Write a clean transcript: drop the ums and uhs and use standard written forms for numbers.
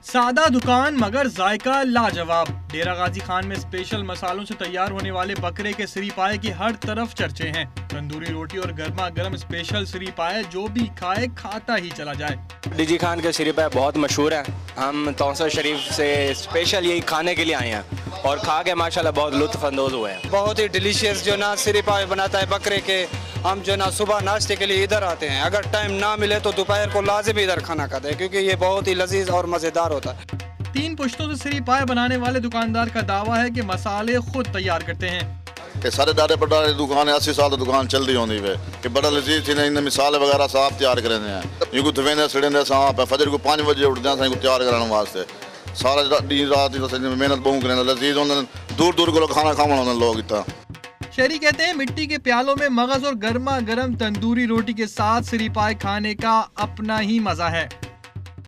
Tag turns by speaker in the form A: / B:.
A: सादा दुकान मगर जायका लाजवाब। डेरा गाजी खान में स्पेशल मसालों से तैयार होने वाले बकरे के सिरी पाए की हर तरफ चर्चे हैं। तंदूरी रोटी और गर्मा गर्म स्पेशल सिरी पाए, जो भी खाए खाता ही चला जाए।
B: डीजी खान के सिरी पाए बहुत मशहूर है। हम तौसा शरीफ से स्पेशल यही खाने के लिए आए हैं और खा के माशाल्लाह बहुत लुत्फ अंदोज हुए हैं।
C: बहुत ही डिलीशियस जो ना सिरी पाए बनाता है बकरे के। हम जो ना सुबह नाश्ते के लिए इधर आते हैं, अगर टाइम ना मिले तो दोपहर को लाजिम इधर खाना खाते हैं, क्योंकि ये बहुत ही लजीज और मज़ेदार होता है।
A: 3 पुश्तों से सिरी पाए बनाने वाले दुकानदार का दावा है कि मसाले खुद तैयार करते हैं।
D: कि सारे डारे पटारे दुकान 80 साल दुकान चल रही होती है कि बड़ा लजीज थी इन मिसाले वगैरह साफ तैयार करेंगे हैं। यूँ धवेंदे सड़ेंदे सांप है, फजर को 5 बजे उठते हैं तैयार कराने वास्ते। सारा दिन रात मेहनत बहुत करें, लजीज होंगे, दूर दूर को खाना खाना लोग इतना।
A: शहरी कहते हैं मिट्टी के प्यालों में मगज और गर्मा गर्म तंदूरी रोटी के साथ सिरी पाए खाने का अपना ही मजा है।